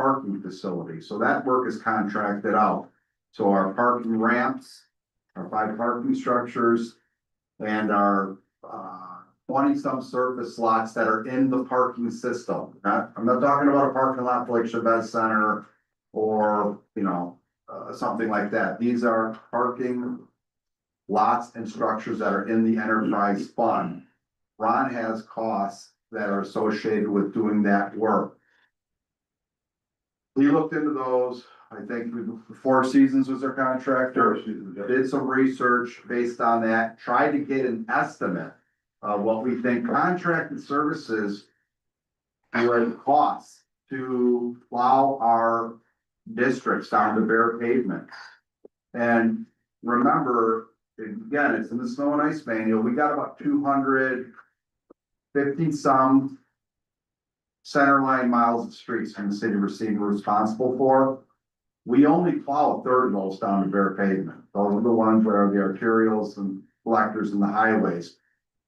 parking facility. So that work is contracted out. So our parking ramps, our 5 parking structures, and our 20-some surface lots that are in the parking system. I'm not talking about a parking lot like Chavez Center or, something like that. These are parking lots and structures that are in the enterprise fund. Ron has costs that are associated with doing that work. He looked into those. I think Four Seasons was their contractor. Did some research based on that, tried to get an estimate of what we think contracted services would cost to plow our districts down to bare pavement. And remember, again, it's in the snow and ice manual. We got about 250 some center line miles of streets from the city of Racine we're responsible for. We only plow a third of those down to bare pavement. Those are the ones where the arterials and collectors and the highways.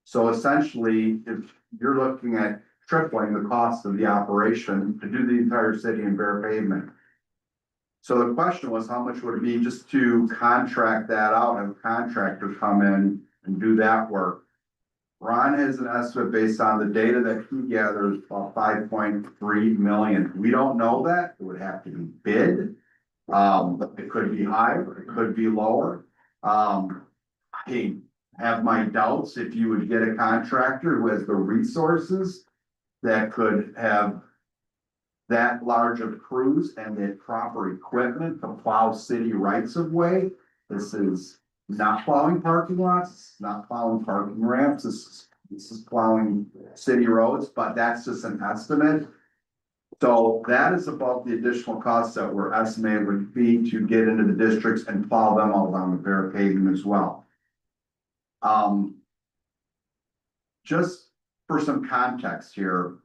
So essentially, if you're looking at tripling the cost of the operation to do the entire city in bare pavement. So the question was, how much would it be just to contract that out and contractors come in and do that work? Ron has an estimate based on the data that he gathers about 5.3 million. We don't know that. It would have to be bid. It could be higher, it could be lower. I have my doubts if you would get a contractor who has the resources that could have that large of crews and the proper equipment to plow city rights of way. This is not plowing parking lots, it's not plowing parking ramps, this is plowing city roads, but that's just an estimate. So that is above the additional costs that were estimated would be to get into the districts and plow them all down the bare pavement as well. Just for some context here,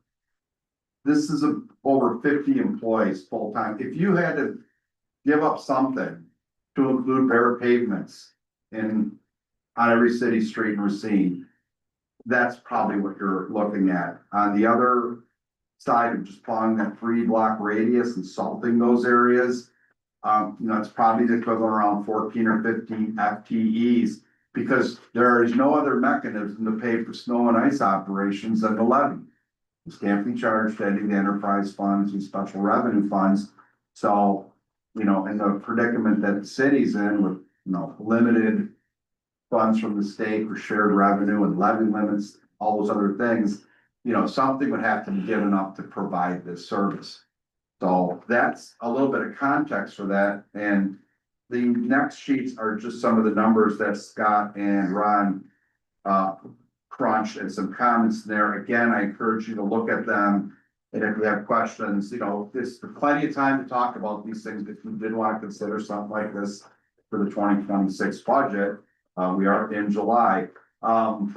this is over 50 employees full-time. If you had to give up something to include bare pavements on every city street in Racine, that's probably what you're looking at. On the other side of just plowing that 3-block radius and salting those areas, it's probably the equivalent around 14 or 15 FTEs, because there is no other mechanism to pay for snow and ice operations than the levy. This can't be charged to any of the enterprise funds and special revenue funds. So, in the predicament that the city's in with, limited funds from the state for shared revenue and levy limits, all those other things, something would have to be given up to provide this service. So that's a little bit of context for that. And the next sheets are just some of the numbers that Scott and Ron crunched and some comments there. Again, I encourage you to look at them. And if you have questions, there's plenty of time to talk about these things. If you did want to consider something like this for the 2026 budget, we are in July. The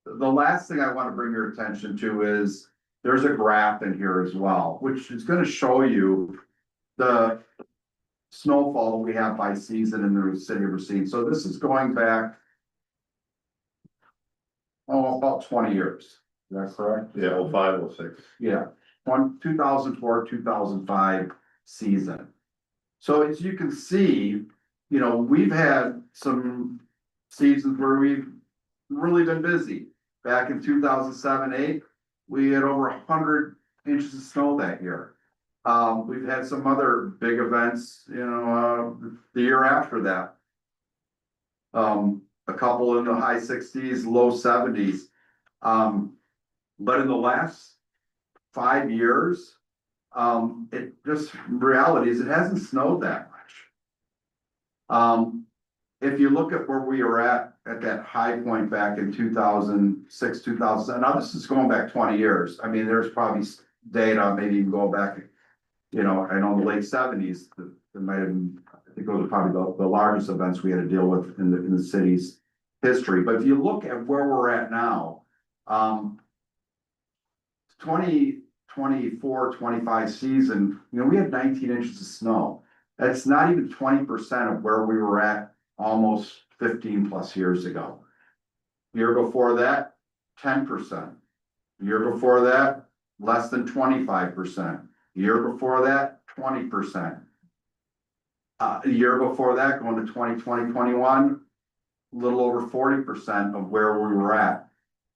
last thing I want to bring your attention to is there's a graph in here as well, which is going to show you the snowfall we have by season in the city of Racine. So this is going back about 20 years. Is that correct? Yeah, 05, 06. Yeah, 2004, 2005 season. So as you can see, we've had some seasons where we've really been busy. Back in 2007-08, we had over 100 inches of snow that year. We've had some other big events, the year after that. A couple in the high 60s, low 70s. But in the last 5 years, it just, reality is it hasn't snowed that much. If you look at where we were at that high point back in 2006, 2000, now this is going back 20 years. I mean, there's probably data, maybe you can go back, I know in the late 70s, that might have been, I think those are probably the largest events we had to deal with in the city's history. But if you look at where we're at now, 2024, 25 season, we had 19 inches of snow. That's not even 20% of where we were at almost 15 plus years ago. Year before that, 10%. Year before that, less than 25%. Year before that, 20%. The year before that, going to 2020, 21, a little over 40% of where we were at.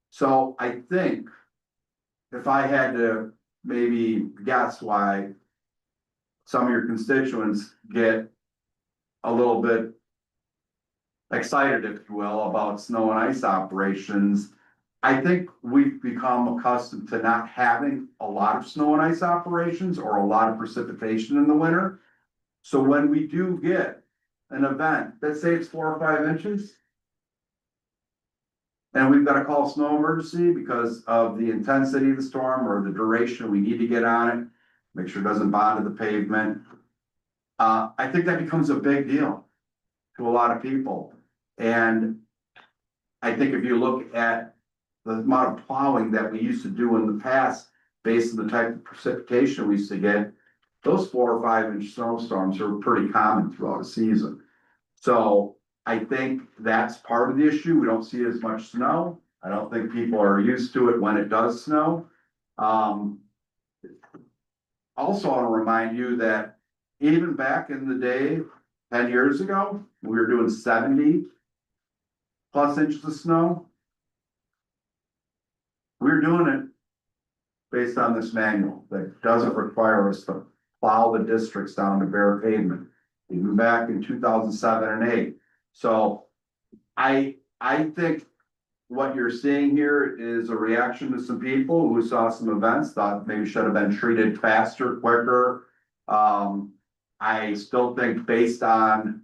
So I think if I had to maybe guess why some of your constituents get a little bit excited, if you will, about snow and ice operations, I think we've become accustomed to not having a lot of snow and ice operations or a lot of precipitation in the winter. So when we do get an event, let's say it's 4 or 5 inches, and we've got to call a snow emergency because of the intensity of the storm or the duration, we need to get on it, make sure it doesn't bond to the pavement. I think that becomes a big deal to a lot of people. And I think if you look at the amount of plowing that we used to do in the past, based on the type of precipitation we used to get, those 4 or 5 inch snowstorms are pretty common throughout the season. So I think that's part of the issue. We don't see as much snow. I don't think people are used to it when it does snow. Also, I want to remind you that even back in the day, 10 years ago, we were doing 70+ inches of snow. We're doing it based on this manual that doesn't require us to plow the districts down to bare pavement, even back in 2007 and 8. So I think what you're seeing here is a reaction to some people who saw some events, thought maybe should have been treated faster, quicker. I still think based on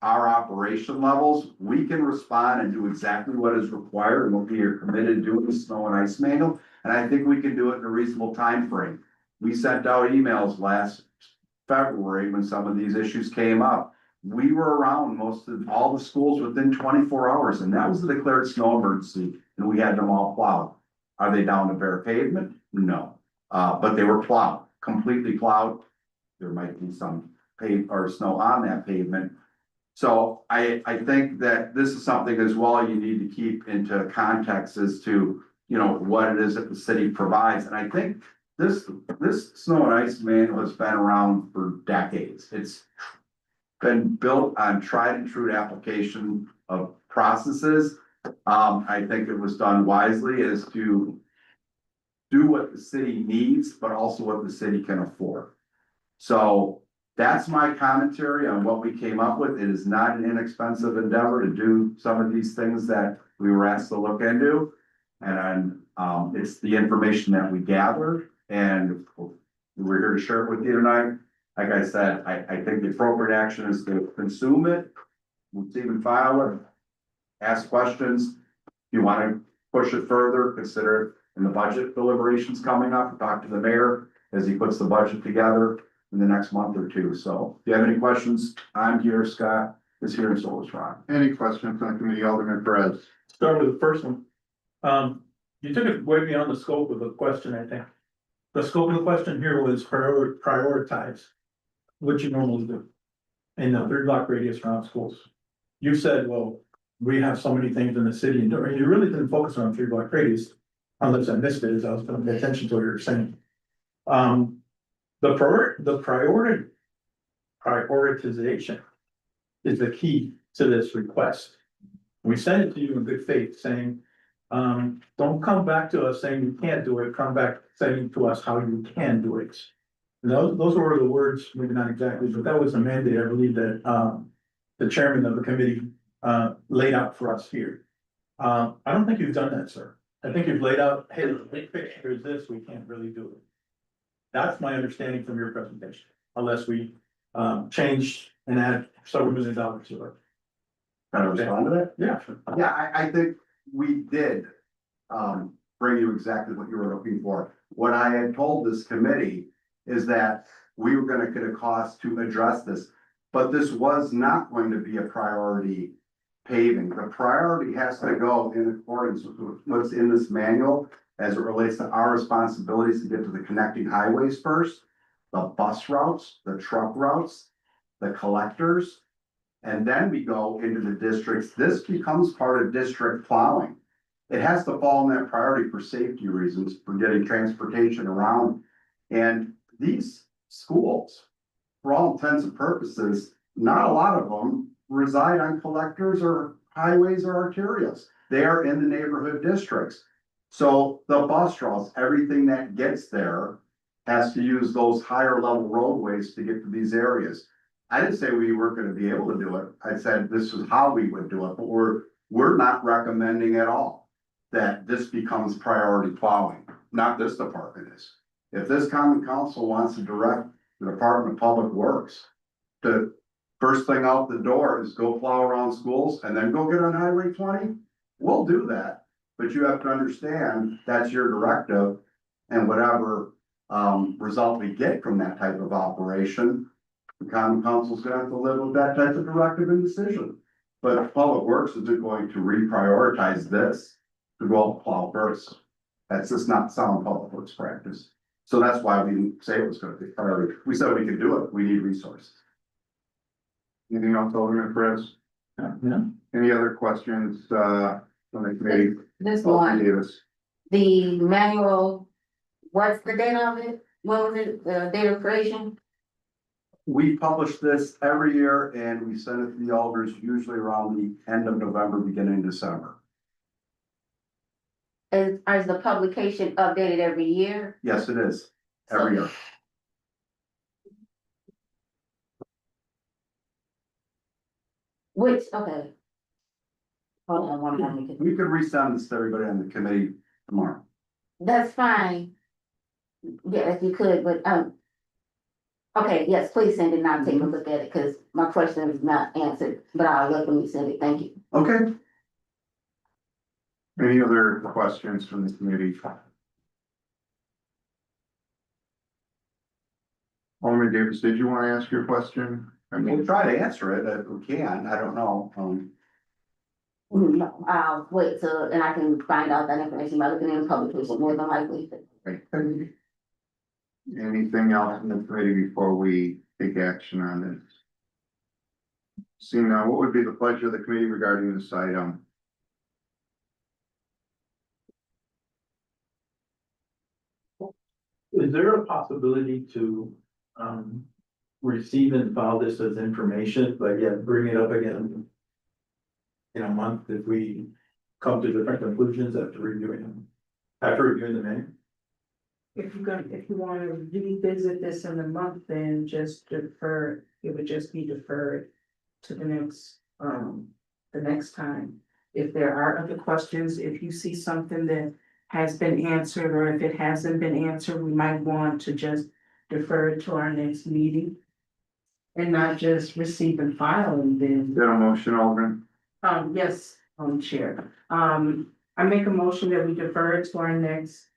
our operation levels, we can respond and do exactly what is required and what we are committed to doing the snow and ice manual. And I think we can do it in a reasonable time frame. We sent out emails last February when some of these issues came up. We were around most of all the schools within 24 hours, and that was the declared snow emergency, and we had them all plowed. Are they down to bare pavement? No, but they were plowed, completely plowed. There might be some pave or snow on that pavement. So I think that this is something as well you need to keep into context as to, you know, what it is that the city provides. And I think this snow and ice manual has been around for decades. It's been built on tried and true application of processes. I think it was done wisely as to do what the city needs, but also what the city can afford. So that's my commentary on what we came up with. It is not an inexpensive endeavor to do some of these things that we were asked to look into. And it's the information that we gathered, and we're here to share it with you tonight. Like I said, I think the appropriate action is to consume it, receive and file it, ask questions. If you want to push it further, consider it in the budget deliberations coming up. Talk to the mayor as he puts the budget together in the next month or two. So if you have any questions, I'm here, Scott is here, and so is Ron. Any questions on committee, Alderman Perez? Start with the first one. You took it way beyond the scope of the question, I think. The scope of the question here was prioritize what you normally do in the 3-block radius around schools. You said, well, we have so many things in the city, and you really didn't focus on 3-block radius, unless I missed it as I was going to pay attention to what you were saying. The prioritization is the key to this request. We sent it to you in good faith, saying, don't come back to us saying you can't do it, come back saying to us how you can do it. And those were the words, maybe not exactly, but that was the mandate, I believe, that the chairman of the committee laid out for us here. I don't think you've done that, sir. I think you've laid out, hey, the big picture is this, we can't really do it. That's my understanding from your presentation, unless we change and add several $1 million to it. Can I respond to that? Yeah, sure. Yeah, I think we did bring you exactly what you were looking for. What I had told this committee is that we were gonna get a cost to address this, but this was not going to be a priority paving. The priority has to go in accordance with what's in this manual as it relates to our responsibilities to get to the connecting highways first, the bus routes, the truck routes, the collectors, and then we go into the districts. This becomes part of district plowing. It has to fall in that priority for safety reasons, for getting transportation around. And these schools, for all intents and purposes, not a lot of them reside on collectors or highways or arterials. They are in the neighborhood districts. So the bus routes, everything that gets there has to use those higher level roadways to get to these areas. I didn't say we weren't gonna be able to do it. I said this is how we would do it, but we're not recommending at all that this becomes priority plowing, not this department is. If this common council wants to direct the Department of Public Works to first thing out the door is go plow around schools and then go get on Highway 20, we'll do that. But you have to understand that's your directive, and whatever result we get from that type of operation, the common council's gonna have to live with that type of directive and decision. But Public Works isn't going to reprioritize this to go out and plow first. That's just not sound public works practice. So that's why we didn't say it was gonna be priority. We said we could do it. We need resources. Anything else, Alderman Perez? No, Any other questions, from the committee? This Alderman one, Davis. the manual, what's the date of it? When was it, the date of creation? We publish this every year and we send it to the alders usually around the end of November, beginning of December. Is the publication updated every year? Yes, it is, every year. Which, okay. Hold on one moment. We could resend this to everybody on the committee tomorrow. That's fine. Yeah, if you could, but, okay, yes, please send it and I'll take a look at it, cause my question is not answered, but I'll let them send it, thank you. Okay. Any other questions from the committee? Alderman Davis, did you want to ask your question? I We'll mean, try to answer it if we can. I don't know. No, I'll wait till, and I can find out that information by looking in the publication more than likely. anything else from the committee before we take action on this? Seeing now, what would be the pleasure of the committee regarding this item? is there a possibility to, receive and file this as information, but yet bring it up again in a month if we come to different conclusions after reviewing them, the manual? If you wanna revisit this in a month, then just defer, it would just be deferred to the next time. If there are other questions, if you see something that has been answered, or if it hasn't been answered, we might want to just defer it to our next meeting. And not just receive and file and then, Is that a motion, Alderman? yes, Chair. I make a motion that we defer it to our next,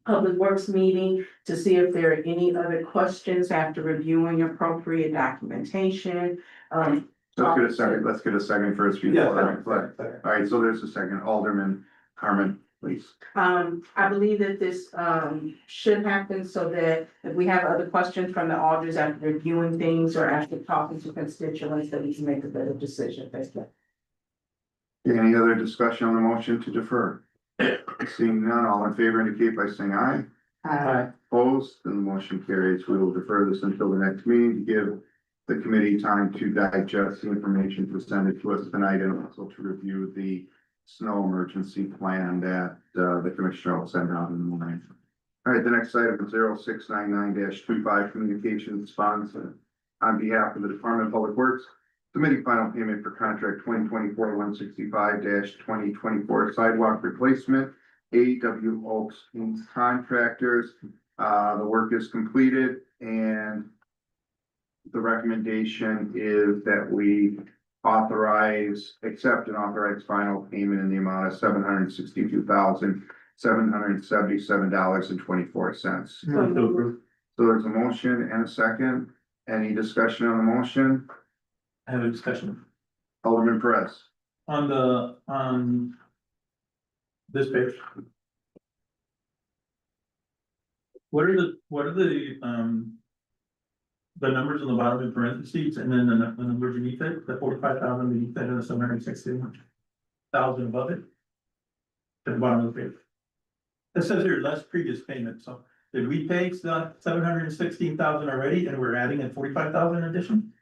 Public Works meeting to see if there are any other questions after reviewing appropriate documentation. Let's get a second, let's get a second first. before- All right, so there's a second. Alderman Harmon, please. I believe that this, should happen so that if we have other questions from the alders after reviewing things or after talking to constituents, that we can make a better decision. Thank you. Any other discussion on the motion to defer? Seeing none, all in favor indicate by saying aye. Opposed, then the motion carries. We will defer this until the next meeting to give the committee time to digest the information presented to us tonight and also to review the snow emergency plan that the commissioner will send out in the morning. All right, the next item is 0699-25 communications funds on behalf of the Department of Public Works. Submitting final payment for contract 2024-165-2024 sidewalk replacement. AW Oaks Inc. contractors. The work is completed and the recommendation is that we accept and authorize final payment in the amount of $762,777.24. So there's a motion and a second. Any discussion on the motion? I have a discussion Alderman Perez. on this page. What are the numbers on the bottom in parentheses and then the number beneath it, the 45,000 beneath it and the 760,000 above it? At the bottom of the page. It says here less previous payment, so Did we pay the 716,000 already and we're adding a 45,000 addition?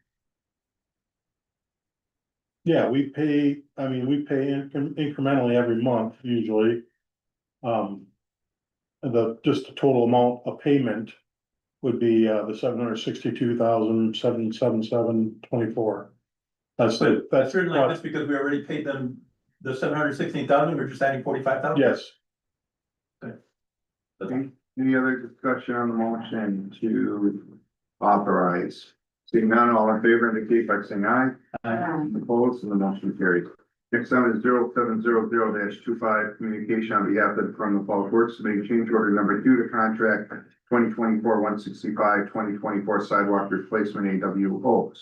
Yeah, we pay, I mean, we pay incrementally every month usually. Just the total amount of payment would be, the 762,777.24. That's But the, that's, certainly that's because we already paid them the 716,000, we're just adding 45,000? yes, Any other discussion on the motion to authorize? Seeing none, all in favor indicate by saying aye. Opposed, and the motion carries. Next item is 0700-25, communication on behalf of from the Public Works Committee, change order number 2 to contract 2024-165, 2024 sidewalk replacement AWOs.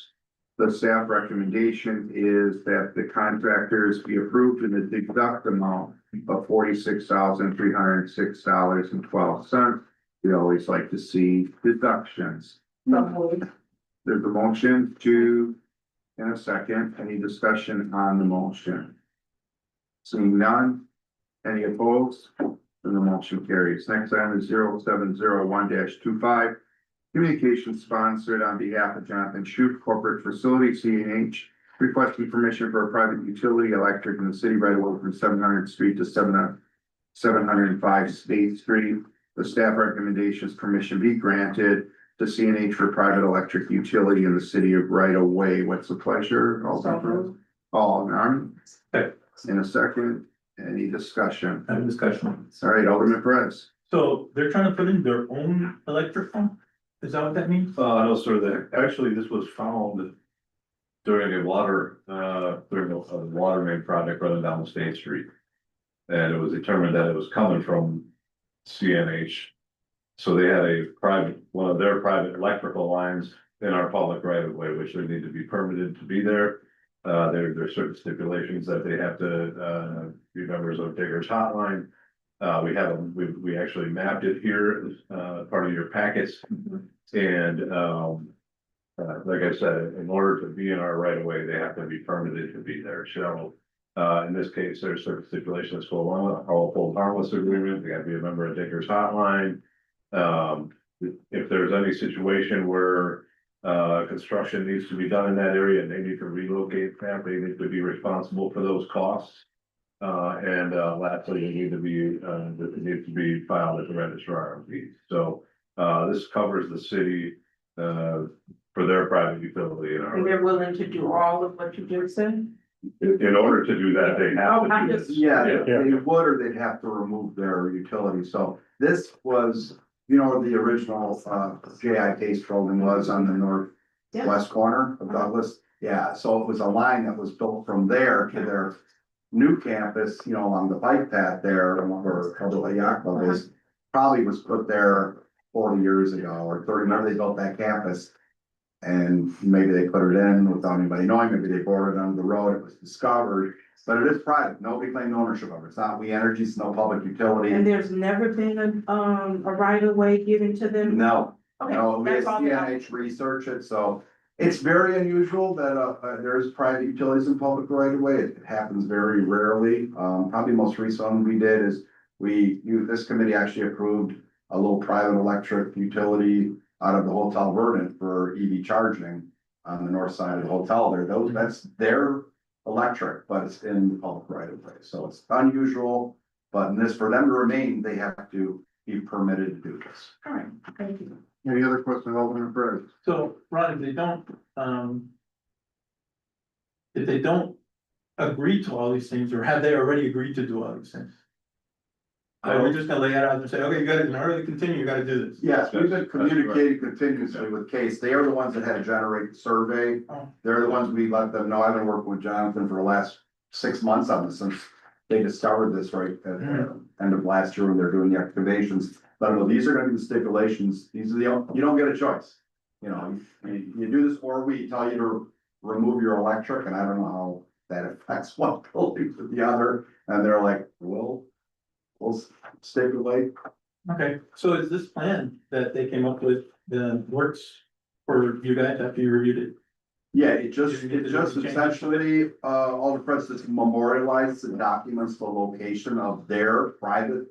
The staff recommendation is that the contractors be approved in the deduct amount of $46,306.12. We always like to see deductions. There's a motion to, in a second, any discussion on the motion? Seeing none, any opposed? Then the motion carries. Next item is 0701-25. Communication sponsored on behalf of Jonathan Shute, Corporate Facility, CNH, requesting permission for a private utility electric in the city right away from 700th Street to 705 State Street. The staff recommendations permission be granted to CNH for private electric utility in the city of right away. What's the pleasure? All in in a second, any discussion? Have a discussion. All right, Alderman Perez. So they're trying to put in their own electrical? Is that what that means? No, sir, actually, this was found during a water main project running down the State Street. And it was determined that it was coming from CNH. So they had one of their private electrical lines in our public right of way, which they need to be permitted to be there. There are certain stipulations that they have to, be members of Digger's Hotline. We actually mapped it here as, part of your packets. And, like I said, in order to be in our right of way, they have to be permitted to be there. So, in this case, there's certain stipulations for one, a hold harmless agreement. They gotta be a member of Digger's Hotline. If there's any situation where, construction needs to be done in that area and they need to relocate that, they need to be responsible for those costs. Lastly, they need to be, it needs to be filed at the registrar of deeds. So, this covers the city, for their private utility in And our, they're willing to do all of what you just said? in order to do that, they have Oh, I'm to do just- this. Yeah, Yeah. they would, or they'd have to remove their utility, so this was, you know, the original, JI Case building was on the northwest corner of Douglas. Yeah, so it was a line that was built from there to their new campus, you know, along the bike path there, where Caldwell Yacht Club is. Probably was put there 40 years ago, or 30, remember they built that campus? And maybe they put it in without anybody knowing, maybe they bored it under the road, it was discovered, but it is private, nobody claimed ownership of it, it's not We Energy, it's no public utility. And there's never been a right of way given to them? No, Okay, no, we had that's all that I- CNH research it, so it's very unusual that, there's private utilities in public right of way, it happens very rarely. Probably most recent one we did is this committee actually approved a little private electric utility out of the Hotel Verdant for EV charging on the north side of the hotel there. That's their electric, but it's in the public right of way. So it's unusual, but in this, for them to remain, they have to be permitted to do this. All right, thank you. Any other questions, Alderman Perez? So, Ron, if they don't agree to all these things, or have they already agreed to do all these things? Are we just gonna lay it out and say, okay, you gotta, in order to continue, you gotta do this? Yes, we've been That's communicating continuously with Case. They are the ones that had to generate the survey. Oh. They're the ones we let them know. I've been working with Jonathan for the last 6 months on this since they discovered this right at the end of last year when they're doing the excavations. But these are gonna be the stipulations. These are you don't get a choice. You know, you do this, or we tell you to remove your electric, and I don't know how that affects one building to the other. And they're like, we'll stipulate. Okay, so is this plan that they came up with, works for you guys after you reviewed it? Yeah, it just essentially, all the presidents memorialized the documents, the location of their private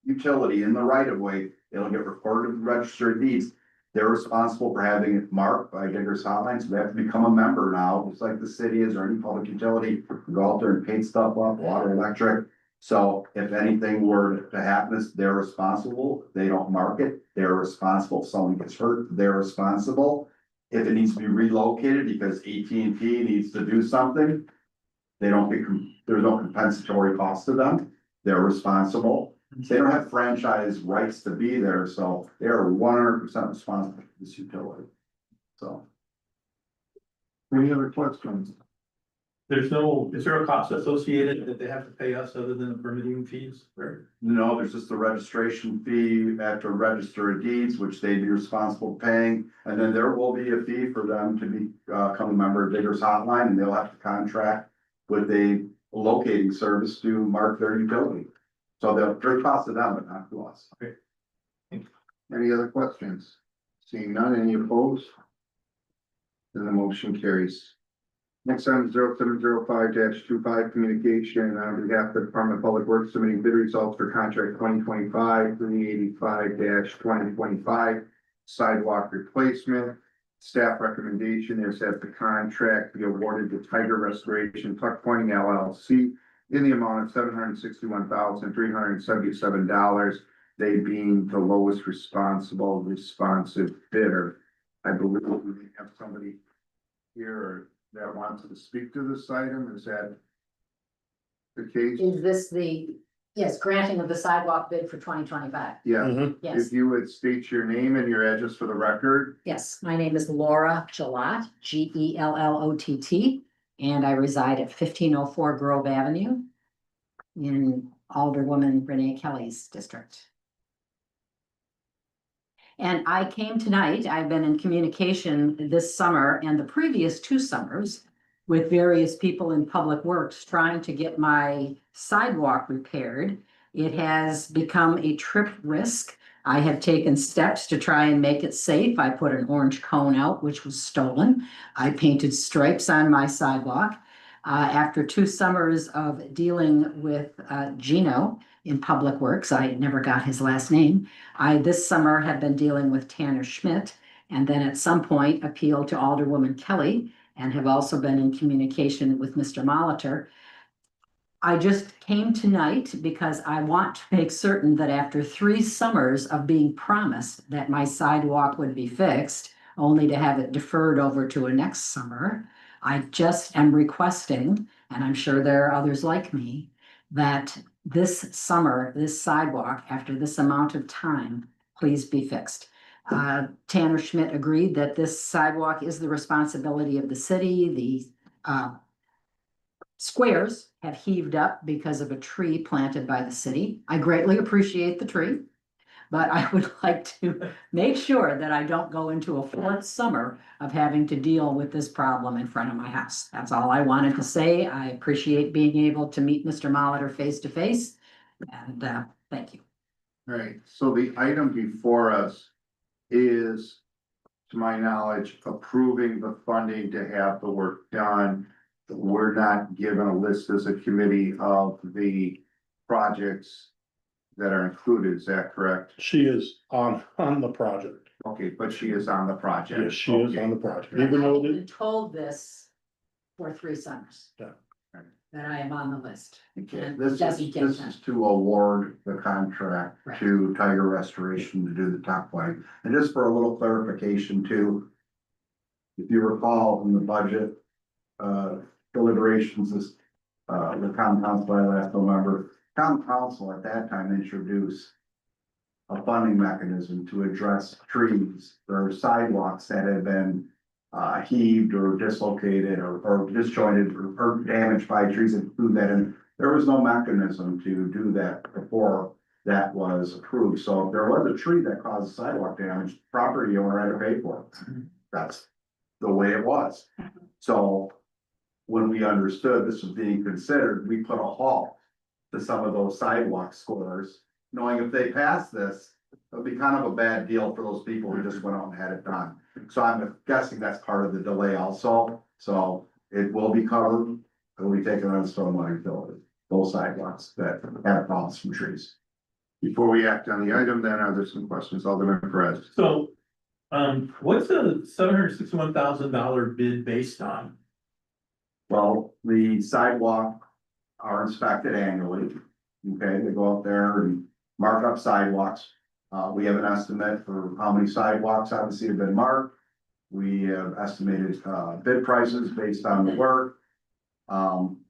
utility in the right of way, it'll get recorded with the register of deeds. They're responsible for having it marked by Diggers Hotline, so they have to become a member now, just like the city is or any public utility. Go out there and paint stuff up, water, electric. So if anything were to happen, they're responsible. If they don't mark it, they're responsible. If someone gets hurt, they're responsible. If it needs to be relocated because AT&T needs to do something, they don't get, there's no compensatory cost to them. They're responsible. They don't have franchise rights to be there, so they are 100% responsible for this utility. So. Any other questions? There's no, is there a cost associated that they have to pay us other than the permitting fees? Or- No, there's just a registration fee at the register of deeds, which they'd be responsible paying. And then there will be a fee for them to become a member of Diggers Hotline, and they'll have to contract with a locating service to mark their utility. So they're cost to them, but not to us. Any other questions? Seeing none, any opposed? Then the motion carries. Next item 0705-25, communication on behalf of the Department of Public Works submitting bid results for contract 2025-385-2025 sidewalk replacement. Staff recommendation is that the contract be awarded to Tiger Restoration Tuck Pointing LLC in the amount of $761,377, they being the lowest responsive bidder. I believe we have somebody here that wants to speak to this item. Is that the case? Is this the, yes, granting of the sidewalk bid for 2025? Yeah, Mhm. Yes, if you would state your name and your address for the record. yes. My name is Laura Gillott, Gellott, and I reside at 1504 Grove Avenue in Alderwoman Renee Kelly's district. And I came tonight, I've been in communication this summer and the previous 2 summers with various people in Public Works trying to get my sidewalk repaired. It has become a trip risk. I have taken steps to try and make it safe. I put an orange cone out, which was stolen. I painted stripes on my sidewalk. After 2 summers of dealing with Gino in Public Works, I never got his last name. I this summer have been dealing with Tanner Schmidt, and then at some point appealed to Alderwoman Kelly, and have also been in communication with Mr. Molitor. I just came tonight because I want to make certain that after 3 summers of being promised that my sidewalk would be fixed, only to have it deferred over to a next summer, I just am requesting, and I'm sure there are others like me, that this summer, this sidewalk, after this amount of time, please be fixed. Tanner Schmidt agreed that this sidewalk is the responsibility of the city. The squares have heaved up because of a tree planted by the city. I greatly appreciate the tree, but I would like to make sure that I don't go into a 4th summer of having to deal with this problem in front of my house. That's all I wanted to say. I appreciate being able to meet Mr. Molitor face to face, and thank you. All right, so the item before us is, to my knowledge, approving the funding to have the work done. We're not given a list as a committee of the projects that are included, is that correct? She is on the project. Okay, but she is on the project. Yes, she is on the project, even I've though been the, told this for 3 summers. Yeah. That I am on the list. Okay, And this doesn't is, get this done. is to award the contract Right. to Tiger Restoration to do the top line. And just for a little clarification too. If you recall in the budget, deliberations this, the common council by last November, common council at that time introduced a funding mechanism to address trees or sidewalks that have been heaved or dislocated or disjointed or damaged by trees, and include that in. There was no mechanism to do that before that was approved. So if there was a tree that caused sidewalk damage, property owner had to pay for it. That's the way it was. So when we understood this was being considered, we put a halt to some of those sidewalk scores, knowing if they pass this, it'll be kind of a bad deal for those people who just went out and had it done. So I'm guessing that's part of the delay also. So it will be covered. It will be taken on stormwater utility, those sidewalks that have problems from trees. Before we act on the item, then are there some questions, Alderman Perez? So, what's the $761,000 bid based on? Well, the sidewalk are inspected annually. Okay, they go out there and mark up sidewalks. We have an estimate for how many sidewalks obviously have been marked. We have estimated, bid prices based on the work.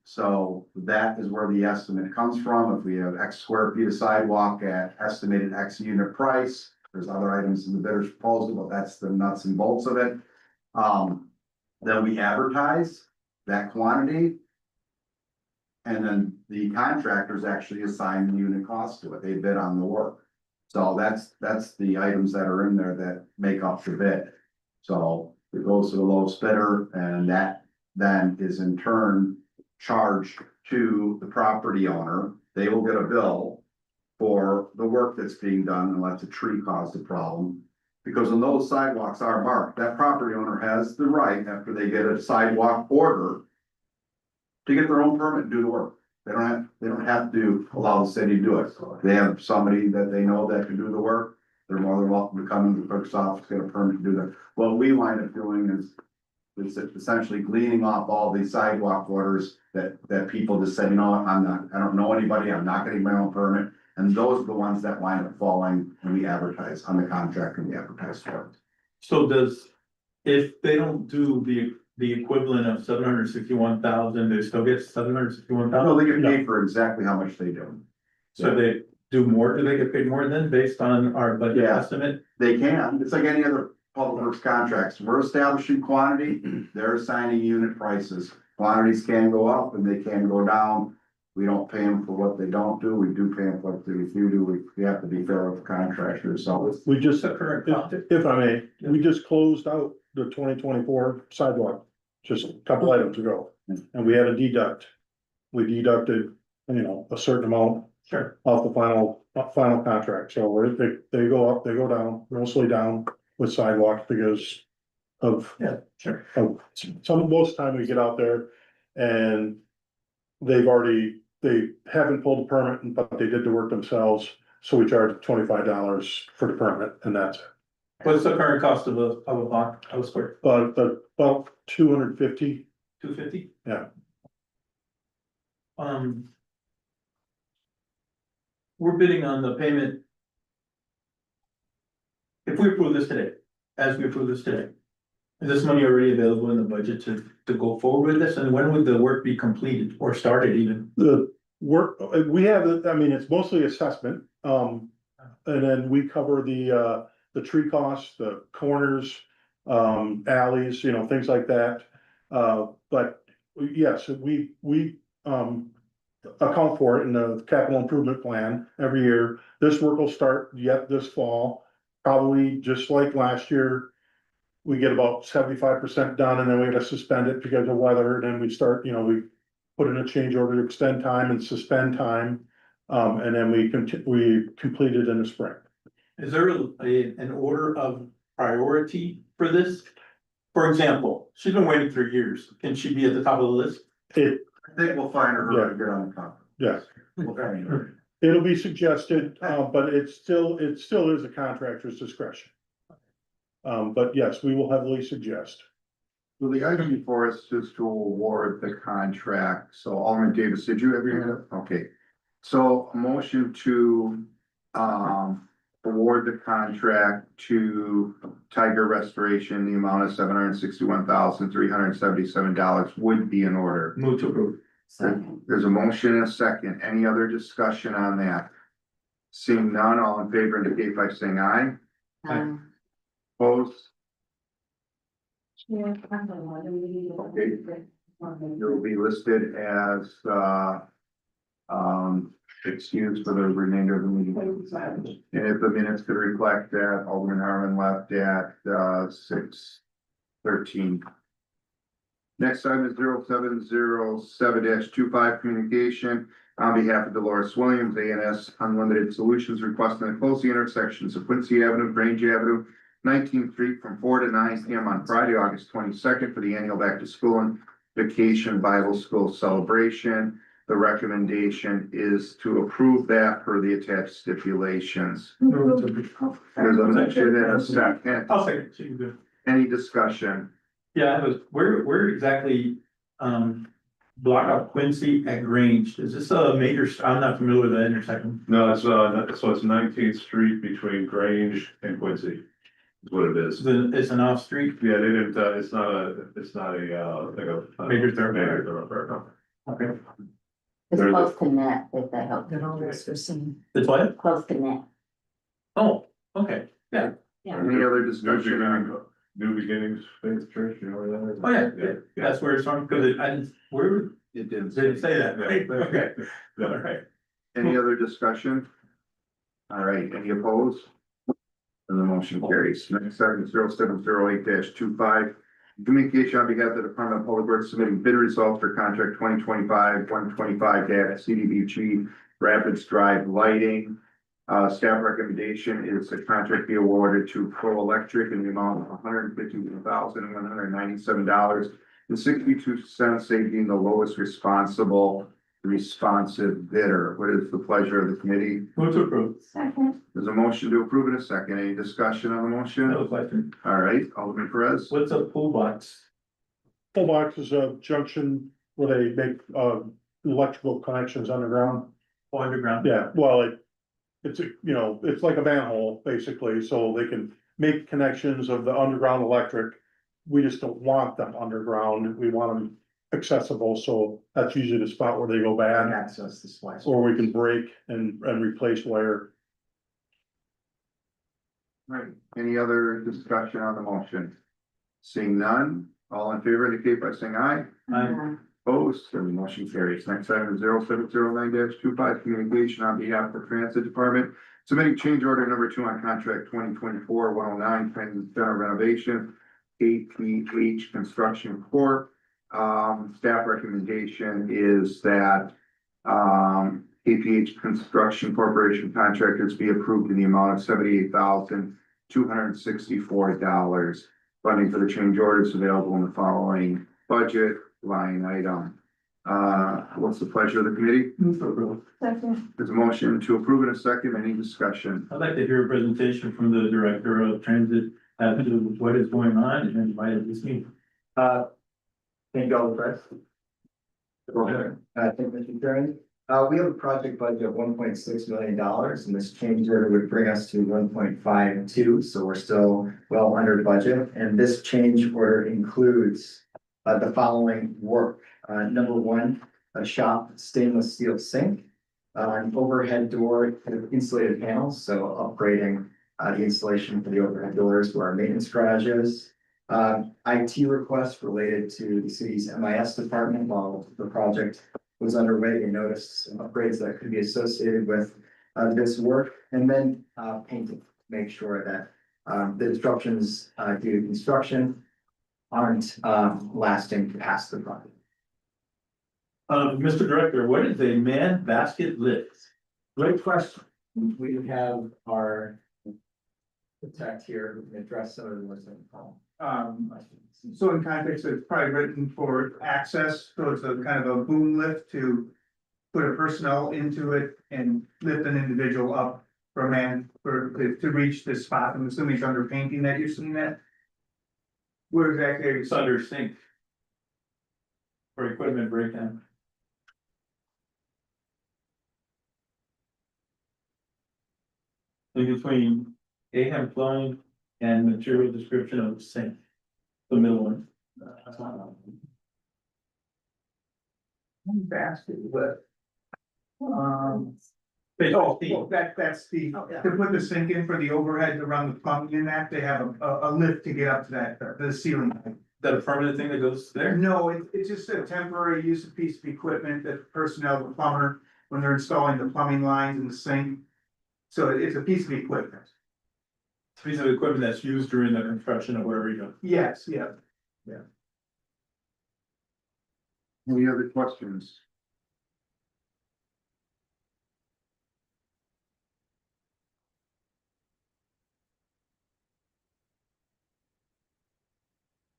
So that is where the estimate comes from. If we have X square feet of sidewalk at estimated X unit price, there's other items in the bidder's proposal, but that's the nuts and bolts of it. Then we advertise that quantity. And then the contractors actually assign the unit cost to it. They bid on the work. So that's the items that are in there that make up the bid. So it goes to the lowest bidder, and that then is in turn charged to the property owner. They will get a bill for the work that's being done unless a tree caused a problem. Because when those sidewalks are marked, that property owner has the right, after they get a sidewalk order, to get their own permit and do the work. They don't have to allow the city to do it. They have somebody that they know that can do the work. They're more than welcome to come into the clerk's office, get a permit to do that. What we wind up doing is essentially gleaning off all these sidewalk orders that people just say, you know what, I don't know anybody, I'm not getting my own permit. And those are the ones that wind up falling when we advertise on the contract and we advertise for it. So if they don't do the equivalent of 761,000, they still get 761,000? No, they get paid for exactly how much they do. So they do more, do they get paid more than based on our budget Yeah. estimate? They can, it's like any other public works contracts. We're establishing quantity, they're assigning unit prices. Quantities can go up and they can go down. We don't pay them for what they don't do. We do pay them for what they do. We have to be fair with the contractors, so it's. We just, The current cost. if I may, we just closed out the 2024 sidewalk just a couple items ago. And we had a deduct. We deducted, a certain amount Sure. off the final contract. So they go up, they go down, mostly down with sidewalks because of Yeah, sure. most of the time we get out there and they haven't pulled the permit, but they did the work themselves. So we charge $25 for the permit and that's it. What's the current cost of a block, of a square? But about 250, 250? yeah. We're bidding on the payment. If we approve this today, as we approve this today, is this money already available in the budget to go forward with this? And when would the work be completed or started even? The work, we have, it's mostly assessment, and then we cover the tree costs, the corners, alleys, things like that. But yes, we account for it in the capital improvement plan every year. This work will start yet this fall, probably just like last year. We get about 75% done and then we gotta suspend it because of weather. Then we start, we put in a change order to extend time and suspend time. And then we complete it in the spring. Is there an order of priority for this? For example, she's been waiting for years. Can she be at the top of the list? It, I think we'll find her to get on the top. yes, We'll find her. it'll be suggested, but it still is a contractor's discretion. But yes, we will heavily suggest. So the item before us is to award the contract. So Alderman Davis, did you have your hand up? Okay. So a motion to award the contract to Tiger Restoration, the amount of $761,377 would be in order. Move to approve. There's a motion and a second. Any other discussion on that? Seeing none, all in favor indicate by saying aye. Opposed? Yeah. You'll be listed as, excused for the remainder of the meeting. And if the minutes could reflect that, Alderman Harmon left at, 6:13. Next item is 0707-25 communication on behalf of Dolores Williams, ANS Unlimited Solutions, requesting to close the intersections of Quincy Avenue, Grange Avenue, 19th Street from 4 to 9 p.m. on Friday, August 22nd for the annual back to school and vacation Bible school celebration. the recommendation is to approve that per the attached stipulations. Move to- There's a motion and a second. I'll second. So you do. Any discussion? Yeah, it was, where exactly, block out Quincy at Grange, is this a major, I'm not familiar with the intersection. No, it's, so it's 19th Street between Grange and Quincy. Is what it is. It's an off street. Yeah, they didn't, it's not a, like a. Major thoroughfare. Major thoroughfare, no. Okay. It's There's a- close to net, if that helps, That all this was seen. It's what? close to net. Oh, okay, yeah, Any other discussion on? New Beginnings Faith Church, you know where that is? oh, yeah, that's where it's from, because I didn't, where, It didn't. did it say that, right? Okay, all right. Any other discussion? All right, any opposed? And the motion carries. Next item, 0708-25. Communication on behalf of the Department of Public Works submitting bid results for contract 2025-125 CDBG Rapids Drive Lighting. Staff recommendation is the contract be awarded to Pro Electric in the amount of $151,197.62, they being the lowest responsive bidder. What is the pleasure of the committee? Move to approve. Second. There's a motion to approve in a second. Any discussion on the motion? Another question, All right, Alderman Perez. what's a pool box? Full box is a junction where they make, electrical connections underground. Oh, underground? Yeah, well, it's, it's like a manhole, basically, so they can make connections of the underground electric. We just don't want them underground, we want them accessible, so that's usually the spot where they go bad. Access the slice. Or we can break and replace wire. Right, any other discussion on the motion? Seeing none, all in favor indicate by saying aye. Opposed, and the motion carries. Next item is 0709-25, communication on behalf of the Transit Department. Submitting change order number 2 on contract 2024-109, Transit Center renovation, APH Construction Corp. Staff recommendation is that APH Construction Corporation contractors be approved in the amount of $78,264. Funding for the change order is available in the following budget line item. What's the pleasure of the committee? Move to approve. Second. There's a motion to approve in a second. Any discussion? I'd like to hear a presentation from the director of transit as to what is going on and why it is needed. Thank you, Alderman Press. Go ahead. Thank you, Mr. Chairman. We have a project budget of $1.6 million, and this change order would bring us to 1.52, so we're still well under budget. And this change order includes the following work. Number 1, a shop stainless steel sink, an overhead door with insulated panels, so upgrading the installation for the overhead doors where our maintenance garage is. IT requests related to the city's MIS department while the project was underway. We noticed some upgrades that could be associated with this work, and then painting, make sure that the disruptions due to construction aren't lasting past the project. Mr. Director, what is a man basket lift? Great question. We have our protect here who can address some of the ones that call. So in context, it's probably written for access, so it's a kind of a boom lift to put a personnel into it and lift an individual up for a man to reach this spot. I'm assuming it's under painting that you're seeing that. Where exactly are you? It's under sink. For equipment breakdown. In between Aham Plumbing and material description of the sink. The middle one. Basket lift. Page Oh, 15. that's the, Oh, yeah. to put the sink in for the overhead around the plumbing in that, they have a lift to get up to that, the ceiling height. Is that a permanent thing that goes there? No, it's just a temporary use of piece of equipment that personnel, the plumber, when they're installing the plumbing lines in the sink. So it's a piece of equipment. It's a piece of equipment that's used during the construction of whatever you do. Yes, yeah. Any other questions?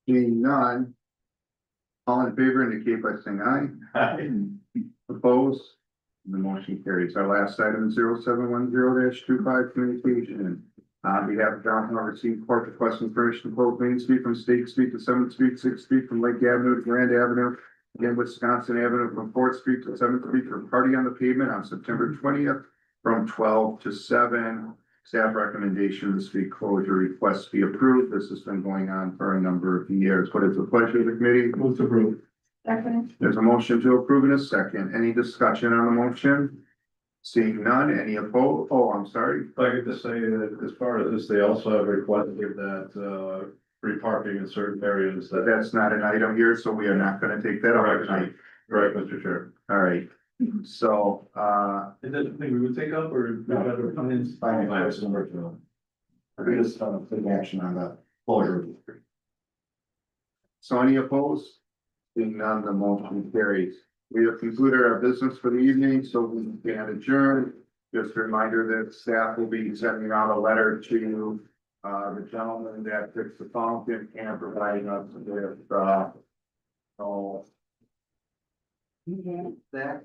Seeing none. All in favor indicate by saying aye. Opposed? The motion carries. Our last item is 0710-25 communication. On behalf of John Howard, received court requesting permission to close Main Street from State Street to Seventh Street, Sixth Street from Lake Avenue to Grand Avenue. Again, Wisconsin Avenue from Fourth Street to Seventh Street for party on the pavement on September 20th from 12 to 7. Staff recommendation, the street closure request be approved. This has been going on for a number of years. What is the pleasure of the committee? Move to approve. There's a motion to approve in a second. Any discussion on the motion? Seeing none, any opposed? Oh, I'm sorry. If I could just say that as part of this, they also have requested that, free parking in certain areas But that. that's not an item here, so we are not gonna take that up tonight. Correct, Mr. Chair. All right. So, Is that something we would take up or would rather come in? We just take action on the closure. so any opposed? Seeing none, the motion carries. We have concluded our business for the evening, so we can adjourn. Just a reminder that staff will be sending out a letter to the gentleman that fixed the fountain and providing us with, that